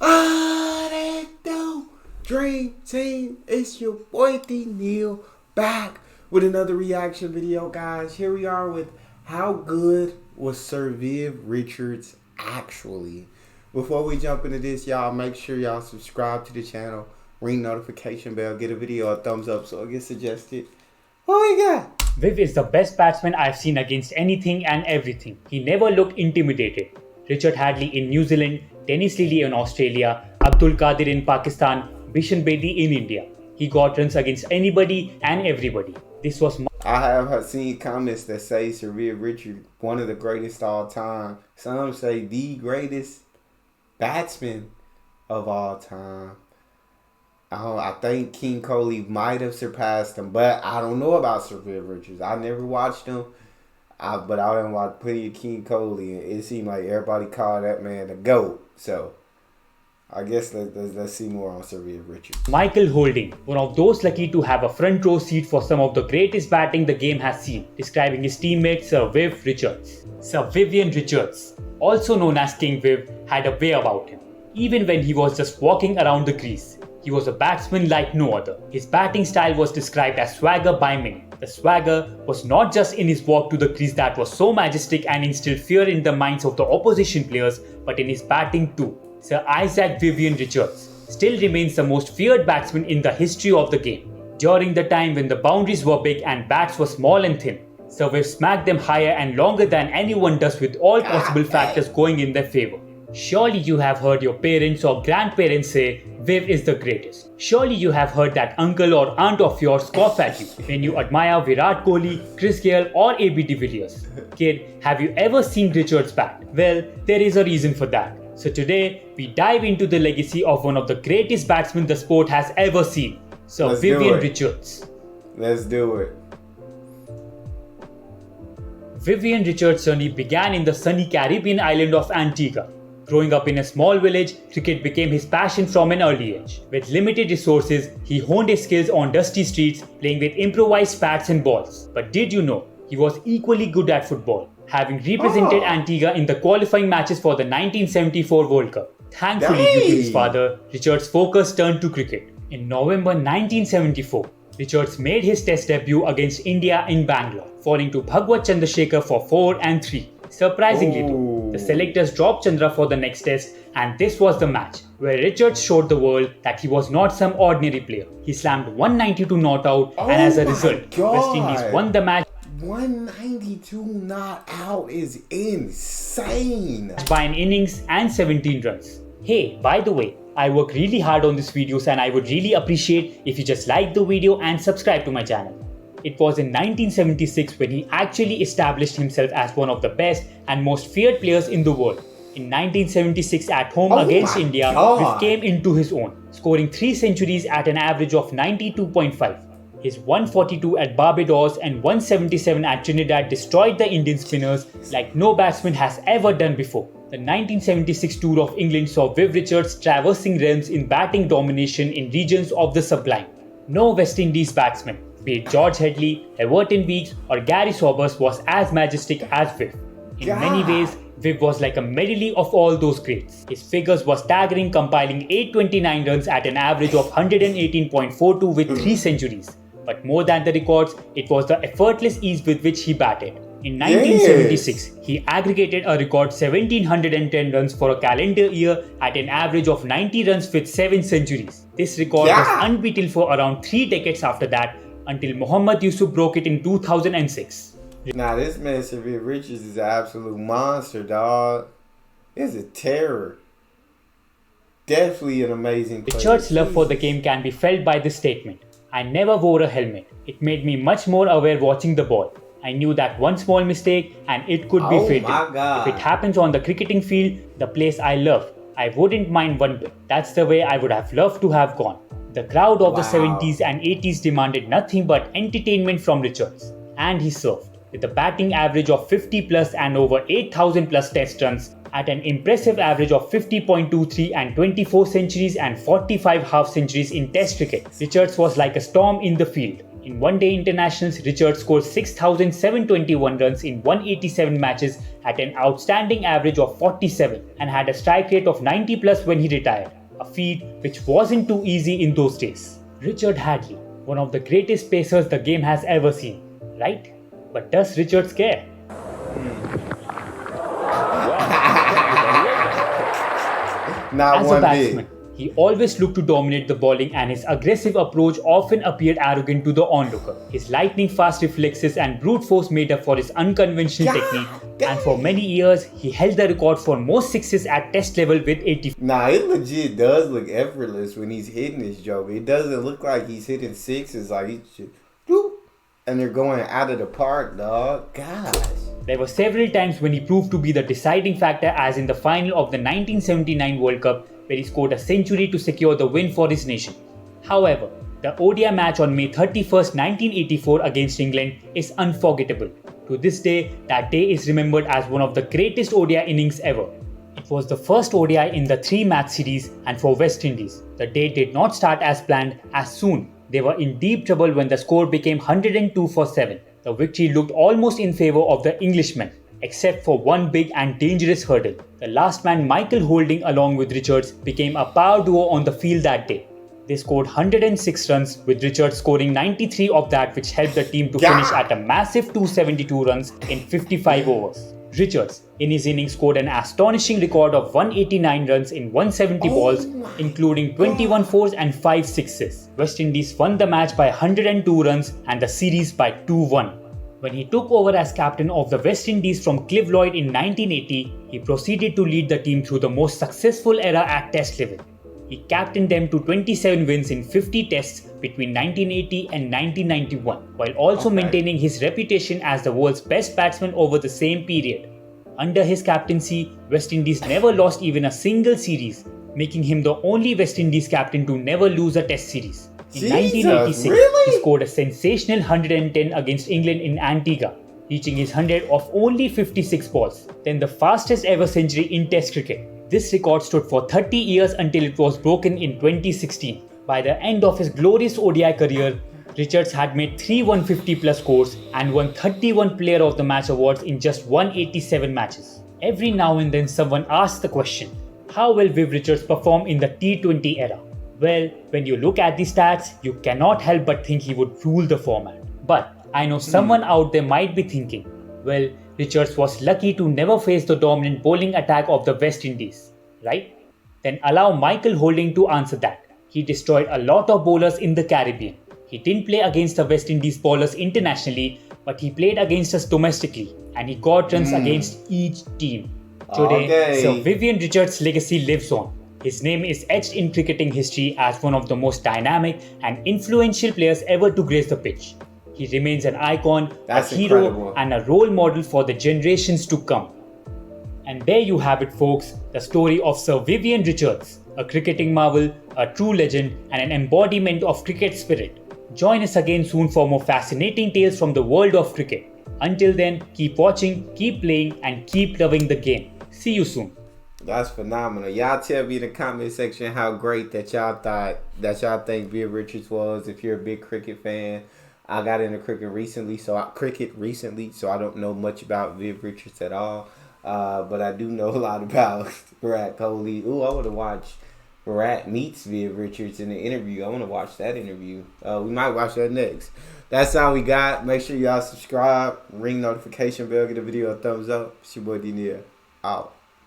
Unforgettable Dream Team, it's your boy Neal back with another reaction video, guys. Here we are with how good was Sir Viv Richards actually. Before we jump into this, y'all, make sure y'all subscribe to the channel, ring notification bell, get a video a thumbs up so it gets suggested. What we got? Viv is the best batsman I've seen against anything and everything. He never looked intimidated. Richard Hadley in New Zealand, Dennis Lillee in Australia, Abdul Qadir in Pakistan, Bishan Bedi in India. He got runs against anybody and everybody. This was I have seen comments that say Sir Viv Richards, one of the greatest all time. Some say the greatest batsman of all time. I think King Coley might have surpassed him, but I don't know about Sir Viv Richards. I never watched him, but I didn't watch plenty of King Coley, and it seemed like everybody called that man the GOAT. So I guess let's see more on Sir Viv Richards. Michael Holding, one of those lucky to have a front row seat for some of the greatest batting the game has seen, describing his teammate Sir Viv Richards. Sir Vivian Richards, also known as King Viv, had a way about him. Even when he was just walking around the crease, he was a batsman like no other. His batting style was described as swagger by many. The swagger was not just in his walk to the crease that was so majestic and instilled fear in the minds of the opposition players, but in his batting too. Sir Isaac Vivian Richards still remains the most feared batsman in the history of the game. During the time when the boundaries were big and bats were small and thin, Sir Viv smacked them higher and longer than anyone does, with all possible factors going in their favour. Surely you have heard your parents or grandparents say Viv is the greatest. Surely you have heard that uncle or aunt of yours scoff at you when you admire Virat Kohli, Chris Gayle or AB de Villiers. Kid, have you ever seen Richards bat? Well, there is a reason for that. So today, we dive into the legacy of one of the greatest batsmen the sport has ever seen, Sir Vivian Richards. Let's do it. Vivian Richards' journey began in the sunny Caribbean island of Antigua. Growing up in a small village, cricket became his passion from an early age. With limited resources, he honed his skills on dusty streets, playing with improvised bats and balls. But did you know, he was equally good at football, having represented Antigua in the qualifying matches for the 1974 World Cup. Thankfully, due to his father, Richards' focus turned to cricket. In November 1974, Richards made his test debut against India in Bangalore, falling to Bhagwat Chandrasekhar for 4 and 3. Surprisingly though, the selectors dropped Chandra for the next test, and this was the match where Richards showed the world that he was not some ordinary player. He slammed 192 not out, and as a result, West Indies won the match. 192 not out is insane. By an innings and 17 runs. Hey, by the way, I work really hard on these videos and I would really appreciate if you just like the video and subscribe to my channel. It was in 1976 when he actually established himself as one of the best and most feared players in the world. In 1976 at home against India, Viv came into his own, scoring 3 centuries at an average of 92.5. His 142 at Barbados and 177 at Trinidad destroyed the Indian spinners like no batsman has ever done before. The 1976 tour of England saw Viv Richards traversing realms in batting domination in regions of the sublime. No West Indies batsman, be it George Headley, Everton Weekes or Gary Sobers, was as majestic as Viv. In many ways, Viv was like a medley of all those greats. His figures were staggering, compiling 829 runs at an average of 118.42 with 3 centuries. But more than the records, it was the effortless ease with which he batted. In 1976, he aggregated a record 1710 runs for a calendar year at an average of 90 runs with 7 centuries. This record was unbeaten for around 3 decades after that, until Mohammad Yusuf broke it in 2006. Now this man, Sir Viv Richards, is an absolute monster, dog. He's a terror. Definitely an amazing player. Richards' love for the game can be felt by this statement. I never wore a helmet. It made me much more aware watching the ball. I knew that one small mistake and it could be fatal. If it happens on the cricketing field, the place I love, I wouldn't mind one bit. That's the way I would have loved to have gone. The crowd of the 70s and 80s demanded nothing but entertainment from Richards. And he served, with a batting average of 50 plus and over 8,000 plus test runs, at an impressive average of 50.23 and 24 centuries and 45 half centuries in test cricket. Richards was like a storm in the field. In one-day internationals, Richards scored 6,721 runs in 187 matches at an outstanding average of 47 and had a strike rate of 90 plus when he retired, a feat which wasn't too easy in those days. Richard Hadley, one of the greatest pacers the game has ever seen, right? But does Richards care? Not As one a batsman, bit. he always looked to dominate the bowling and his aggressive approach often appeared arrogant to the onlooker. His lightning-fast reflexes and brute force made up for his unconventional technique, and for many years, he held the record for most sixes at test level with 84. Nah, it legit does look effortless when he's hitting this joke. It doesn't look like he's hitting sixes like he should. And they're going out of the park, dog. Gosh. There were several times when he proved to be the deciding factor, as in the final of the 1979 World Cup, where he scored a century to secure the win for his nation. However, the ODI match on May 31st, 1984 against England is unforgettable. To this day, that day is remembered as one of the greatest ODI innings ever. It was the first ODI in the 3-match series, and for West Indies, the day did not start as planned, as soon they were in deep trouble when the score became 102 for 7. The victory looked almost in favour of the Englishmen, except for one big and dangerous hurdle. The last man, Michael Holding, along with Richards, became a power duo on the field that day. They scored 106 runs, with Richards scoring 93 of that, which helped the team to finish at a massive 272 runs in 55 overs. Richards, in his innings, scored an astonishing record of 189 runs in 170 balls, including 21 fours and 5 sixes. West Indies won the match by 102 runs and the series by 2-1. When he took over as captain of the West Indies from Clive Lloyd in 1980, he proceeded to lead the team through the most successful era at Test level. He captained them to 27 wins in 50 tests between 1980 and 1991, while also maintaining his reputation as the world's best batsman over the same period. Under his captaincy, West Indies never lost even a single series, making him the only West Indies captain to never lose a test series. In 1986, he scored a sensational 110 against England in Antigua, reaching his 100 of only 56 balls, then the fastest ever century in Test cricket. This record stood for 30 years until it was broken in 2016. By the end of his glorious ODI career, Richards had made 3 150 plus scores and won 31 Player of the Match awards in just 187 matches. Every now and then someone asks the question, how will Viv Richards perform in the T20 era? Well, when you look at the stats, you cannot help but think he would rule the format. But I know someone out there might be thinking, well, Richards was lucky to never face the dominant bowling attack of the West Indies, right? Then allow Michael Holding to answer that. He destroyed a lot of bowlers in the Caribbean. He didn't play against the West Indies bowlers internationally, but he played against us domestically, and he got runs against each team. Today, Sir Vivian Richards' legacy lives on. His name is etched in cricketing history as one of the most dynamic and influential players ever to grace the pitch. He remains an icon, a hero, and a role model for the generations to come. And there you have it, folks, the story of Sir Vivian Richards, a cricketing marvel, a true legend, and an embodiment of cricket spirit. Join us again soon for more fascinating tales from the world of cricket. Until then, keep watching, keep playing, and keep loving the game. See you soon. That's phenomenal. Y'all tell me in the comment section how great that y'all think Viv Richards was. If you're a big cricket fan, I got into cricket recently, so I don't know much about Viv Richards at all. But I do know a lot about Virat Kohli. Ooh, I want to watch Virat meets Viv Richards in the interview. I want to watch that interview. We might watch that next. That's all we got. Make sure y'all subscribe, ring notification bell, give the video a thumbs up. It's your boy Neal. Out.